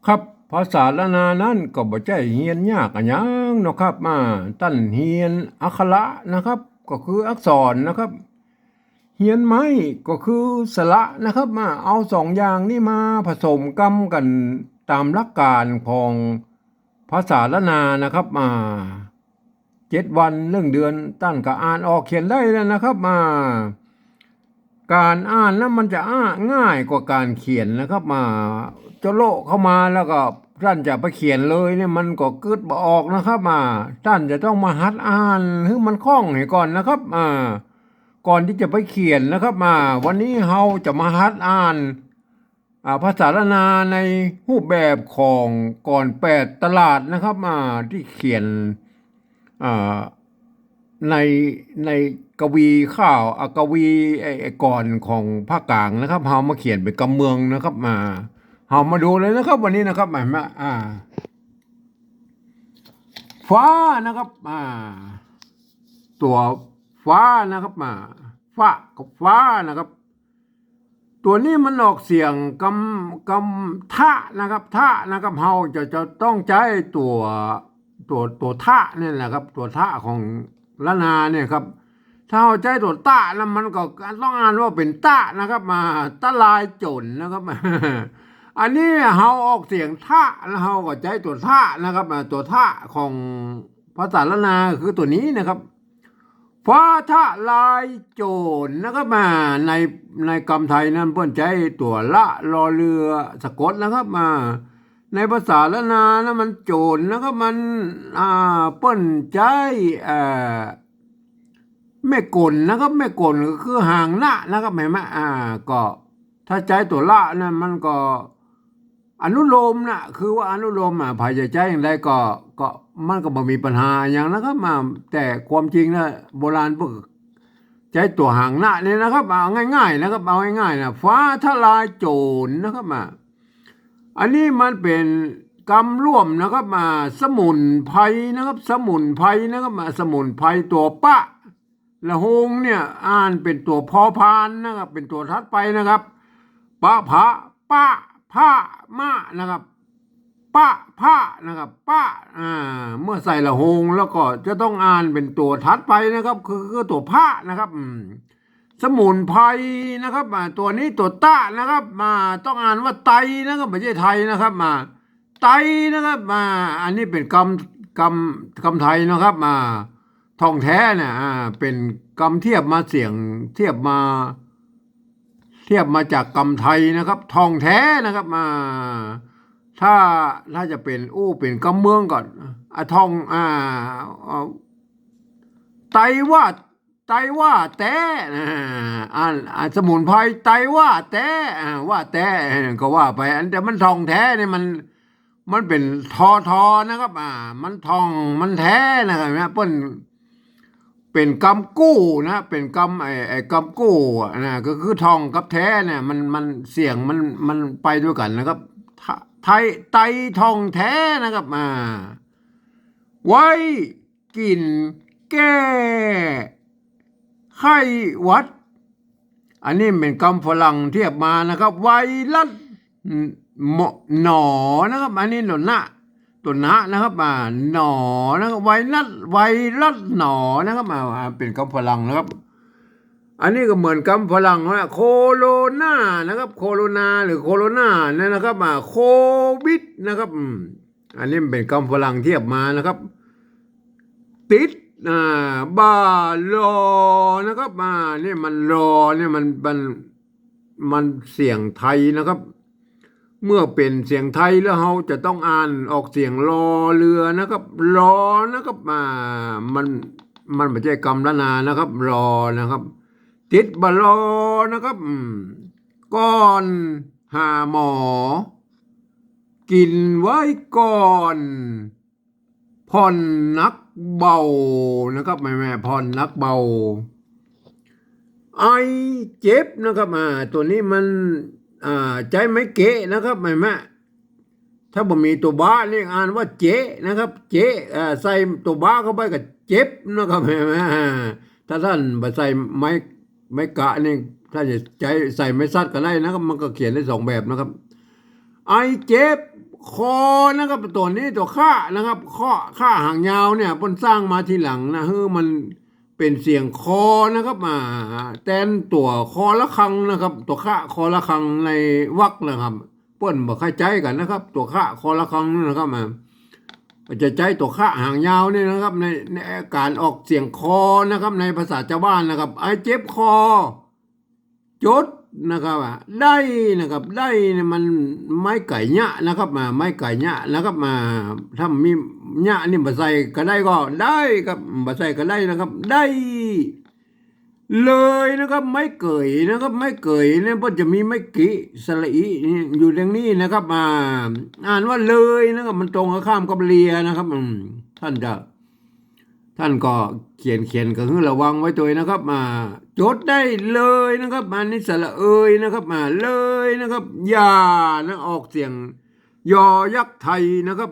ครับภาษาละนานั้นก็บ่ใช่เฮียนยากอะหยังเนาะครับมาตั้นเฮียนอักขระนะครับก็คืออักษรนะครับเฮียนไม้ก็คือสระนะครับมาเอาสองอย่างนี้มาผสมกันกันตามหลักการของภาษาละนานะครับมา7 วัน1 เดือนตั้นก็อ่านออกเขียนได้แล้วนะครับมาการอ่านนั้นมันจะง่ายกว่าการเขียนนะครับมาจะโละเข้ามาแล้วก็ท่านจะไปเขียนเลยเนี่ยมันก็กึดบ่ออกนะครับมาท่านจะต้องมาหัดอ่านให้มันคล่องให้ก่อนนะครับก่อนที่จะไปเขียนนะครับมาวันนี้เราจะมาหัดอ่านภาษาละนาในรูปแบบของก่อน8 ตลาดนะครับมาที่เขียนอ่าในในกวีข้าวกวีก่อนของภาคกลางนะครับเฮามาเขียนเป็นกำเมืองนะครับมาเฮามาดูเลยนะครับวันนี้นะครับหมายมาฟ้านะครับตัวฟ้านะครับมาฟ้ากับฟ้านะครับตัวนี้มันออกเสียงทะนะครับทะนะครับเฮาจะต้องใช้ตัวทะนี่แหละครับตัวทะของละนาเนี่ยครับถ้าเราใช้ตัวตะแล้วมันก็ต้องอ่านว่าเป็นตะนะครับมาตะลายจนนะครับอันนี้เฮาออกเสียงทะแล้วเฮาก็ใช้ตัวทะนะครับตัวทะของภาษาละนาคือตัวนี้นะครับฟ้าทะลายโจรนะครับมาในกรรมไทยนั้นเพิ่นใช้ตัวละรอเรือสะกดนะครับมาในภาษาละนานะมันโจรนะครับมันเปิ้นใช้แม่กลนะครับแม่กลก็คือห่างหน้านะครับเห็นไหมก็ถ้าใช้ตัวละนะมันก็อนุโลมนะคือว่าอนุโลมภายใจอย่างไรก็มันก็บ่มีปัญหาอย่างนะครับมาแต่ความจริงนะโบราณพวกใช้ตัวห่างหน้าเนี่ยนะครับเอาง่ายๆนะครับเอาง่ายๆนะฟ้าทลายโจรนะครับมาอันนี้มันเป็นกรรมร่วมนะครับมาสมุนไพรนะครับสมุนไพรนะครับมาสมุนไพรตัวปะละหงเนี่ยอ่านเป็นตัวพอพานนะครับเป็นตัวทัดไปนะครับปะผะปะผ้ามะนะครับปะผ้านะครับปะเมื่อใส่ละหงแล้วก็จะต้องอ่านเป็นตัวทัดไปนะครับคือตัวผ้านะครับสมุนไพรนะครับตัวนี้ตัวตะนะครับมาต้องอ่านว่าไตนะครับไม่ใช่ไทยนะครับมาไตนะครับมาอันนี้เป็นกรรมไทยนะครับมาท่องแท้เนี่ยเป็นกรรมเทียบมาเสียงเทียบมาจากกรรมไทยนะครับท่องแท้นะครับมาถ้าจะเป็นกำเมืองก่อนท่องไตว่าแต่สมุนไพรไตว่าแต่ว่าแต่ก็ว่าไปอันแต่มันท่องแท้เนี่ยมันเป็นทอนะครับมันท่องมันแท้นะครับนะเปิ้นเป็นกำกู้นะเป็นกำกำกู้นะก็คือทองกับแท้เนี่ยมันเสียงมันไปด้วยกันนะครับไตทองแท้นะครับไว้กินแก้ไข้หวัดอันนี้เป็นคำฝรั่งเทียบมานะครับไวรัสหนอนะครับอันนี้ตัวนะนะครับหนอนะครับไวรัสหนอนะครับเป็นคำฝรั่งนะครับอันนี้ก็เหมือนคำฝรั่งนะโคโรนานะครับโคโรนาหรือโคโรนาเนี่ยนะครับโควิดนะครับอันนี้เป็นคำฝรั่งเทียบมานะครับติดบาลอนะครับนี่มันรอเนี่ยมันเสียงไทยนะครับเมื่อเป็นเสียงไทยแล้วเราจะต้องอ่านออกเสียงรอเรือนะครับรอนะครับมันไม่ใช่กรรมละนานะครับรอนะครับติดบาลอนะครับก่อนหาหมอกินไว้ก่อนผ่อนนักเบานะครับแม่ผ่อนนักเบาไอเจ็บนะครับตัวนี้มันใจไม่เกะนะครับแม่ถ้าบ่มีตัวบ้าเรียกอ่านว่าเจนะครับเจใส่ตัวบ้าเข้าไปกับเจ็บนะครับแม่ถ้าท่านบ่ใส่ไม้กะนี่ถ้าจะใส่ไม้ซัดก็ได้นะครับมันก็เขียนได้2 แบบนะครับไอเจ็บ คอนะครับตัวนี้ตัวข้านะครับข้าหางยาวเนี่ยเพิ่นสร้างมาทีหลังนะมันเป็นเสียงคอนะครับแทนตัวคอละครังนะครับ ตัวข้าคอละครังในวรรคนะครับเพิ่นบ่เข้าใจกันนะครับ ตัวข้าคอละครังนะครับจะใจตัวข้าหางยาวนี่นะครับในการออกเสียงคอนะครับในภาษาชาวบ้านนะครับไอ้เจ็บคอจดนะครับได้นะครับได้เนี่ยมันไม้ไก่เนี้ยนะครับไม้ไก่เนี้ยนะครับถ้ามีเนี้ยนี่บะใส่ก็ได้ก็ได้ครับบะใส่ก็ได้นะครับได้เลยนะครับไม้เกยนะครับไม้เกยเนี่ยก็จะมีไม้กิสระอีอยู่ตรงนี้นะครับอ่านว่าเลยนะครับมันตรงกับข้ามกับเลียนะครับท่านก็เขียนก็คือระวังไว้ตัวนะครับจดได้เลยนะครับนี่สระเอยนะครับเลยนะครับยานะออกเสียงยอยักษ์ไทยนะครับ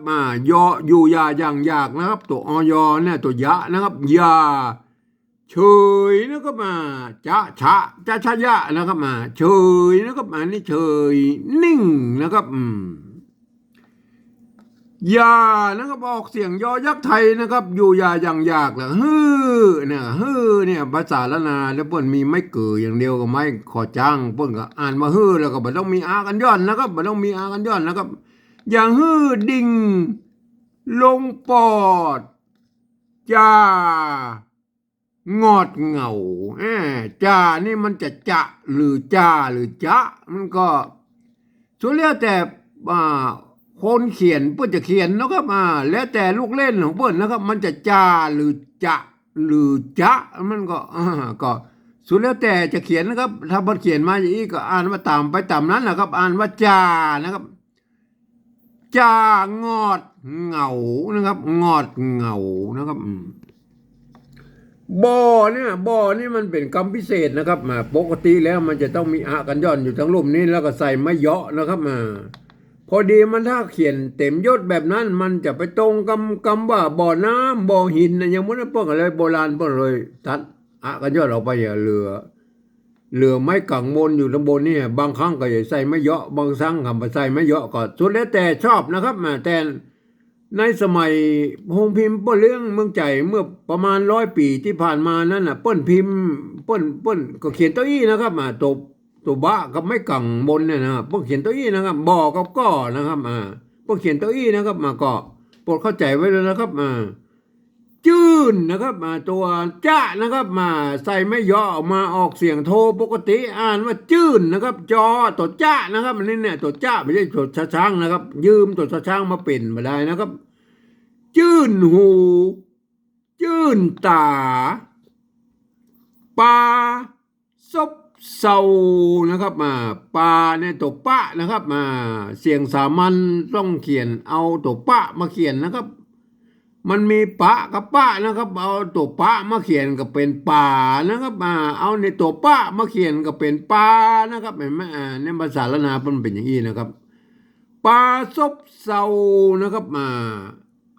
ยออยู่ยาอย่างยากนะครับตัวอยเนี่ยตัวยะนะครับยาเฉยนะครับจะชะยะนะครับเฉยนะครับนี่เฉยนิ่งนะครับยานะครับออกเสียงยอยักษ์ไทยนะครับอยู่ยาอย่างยากเลยเนี่ยภาษาละนาแล้วเปิ้นมีไม่เกิดอย่างเดียวก็ไม่ขอจ้างเปิ้นก็อ่านมาแล้วก็บ่ต้องมีอากันย้อนนะครับบ่ต้องมีอากันย้อนนะครับอย่างดิ่งลงปอดงอดเหงาจ้านี่มันจะหรือจ้าหรือจ๊ะมันก็ส่วนแล้วแต่คนเขียนเพื่อจะเขียนนะครับแล้วแต่ลูกเล่นของเพื่อนนะครับมันจะจ้าหรือจะหรือจ๊ะมันก็สุดแล้วแต่จะเขียนนะครับถ้าเพื่อนเขียนมาอย่างนี้ก็อ่านว่าตามไปตามนั้นนะครับอ่านว่าจ้านะครับจ้างอดเหงานะครับงอดเหงานะครับบอนี่มันเป็นคำพิเศษนะครับปกติแล้วมันจะต้องมีอากันย่อนอยู่ทั้งรูปนี้แล้วก็ใส่ไม่เยาะนะครับพอดีมันถ้าเขียนเต็มยศแบบนั้นมันจะไปตรงคำว่าบ่อน้ำบ่อหินอย่างนั้นพวกอะไรโบราณพวกเลยตัดอากันย่อนออกไปเหลือไม้กังมนอยู่ตรงบนนี่บางครั้งก็จะใส่ไม่เยาะบางครั้งคำใส่ไม่เยาะก็สุดแล้วแต่ชอบนะครับแต่ในสมัยโฮงพิมพ์เปิ้นเรื่องเมืองใจเมื่อประมาณ100 ปีที่ผ่านมานั้นเปิ้นพิมพ์เปิ้นก็เขียนตัวอี้นะครับตัวบะกับไม่กังบนเนี่ยนะเปิ้นเขียนตัวอี้นะครับบ่อกับก้อนะครับเปิ้นเขียนตัวอี้นะครับก็โปรดเข้าใจไว้เลยนะครับจื้นนะครับตัวจ้านะครับใส่ไม่ย่อออกมาออกเสียงโทปกติอ่านว่าจื้นนะครับจอตัวจ้านะครับนี่เนี่ยตัวจ้าไม่ใช่ตัวช้างนะครับยืมตัวช้างมาเป็นมาได้นะครับจื้นหูจื้นตาปาซบเศร้านะครับปาเนี่ยตัวปะนะครับเสียงสามัญต้องเขียนเอาตัวปะมาเขียนนะครับมันมีปะกับปะนะครับเอาตัวปะมาเขียนก็เป็นป่านะครับเอาในตัวปะมาเขียนก็เป็นปานะครับเห็นไหมในภาษาละนาเป็นอย่างนี้นะครับปาซบเศร้านะครับ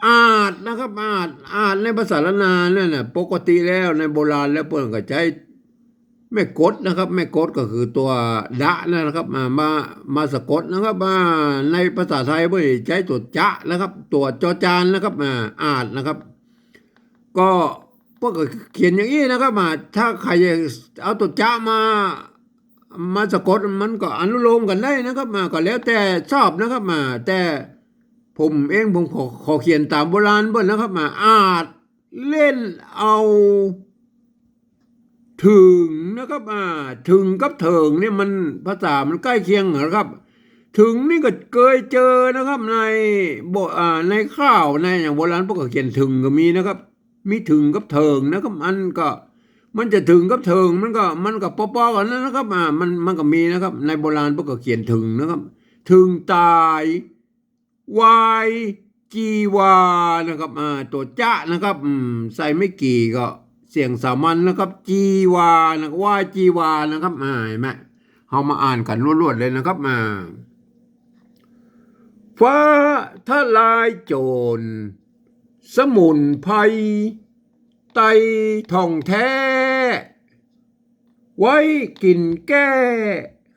อาจนะครับอาจในภาษาละนาเนี่ยปกติแล้วในโบราณแล้วเพิ่นก็ใช้แม่กดนะครับแม่กดก็คือตัวดะนะครับมาสะกดนะครับในภาษาไทยเพิ่นใช้ตัวจะนะครับตัวจอจานนะครับอาจนะครับก็พวกเขียนอย่างนี้นะครับถ้าใครเอาตัวจะมาสะกดมันก็อนุโลมกันได้นะครับก็แล้วแต่ชอบนะครับแต่ผมขอเขียนตามโบราณเพิ่นนะครับอาจเล่นเอาถึงนะครับถึงกับเถิงเนี่ยมันภาษามันใกล้เคียงนะครับถึงนี่ก็เคยเจอนะครับในข้าวในอย่างโบราณพวกเขาเขียนถึงก็มีนะครับมีถึงกับเถิงนะครับมันจะถึงกับเถิงมันก็ปอๆกันนะครับมันก็มีนะครับในโบราณพวกเขาเขียนถึงนะครับถึงตายวายจีวานะครับตัวจ้านะครับใส่ไม่กี่ก็เสียงสามัญนะครับจีวานะว่าจีวานะครับเห็นไหมเรามาอ่านกันรวดๆเลยนะครับฟ้าทลายโจรสมุนไพรไตท่องแท้ไว้กินแก้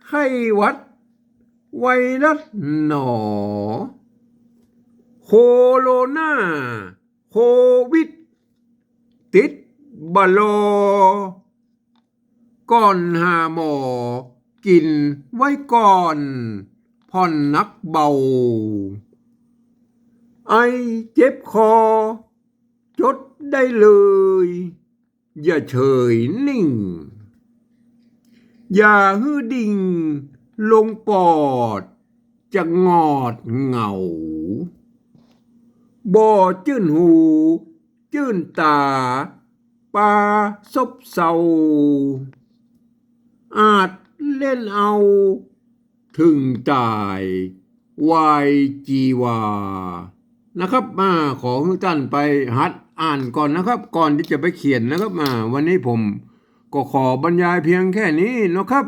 ไข้หวัดไวรัสหนอ โคโรนาโควิดติดบะโลก่อนหาหมอกินไว้ก่อนผ่อนนักเบาไอเจ็บคอจดได้เลยอย่าเฉยนิ่งอย่าฮือดิ่งลงปอดจะงอดเหงาบ่จื้นหูจื้นตาปาซบเศร้าอาจเล่นเอาถึงตายวายจีวานะครับขอให้ท่านไปหัดอ่านก่อนนะครับ ก่อนที่จะไปเขียนนะครับวันนี้ผมก็ขอบรรยายเพียงแค่นี้นะครับ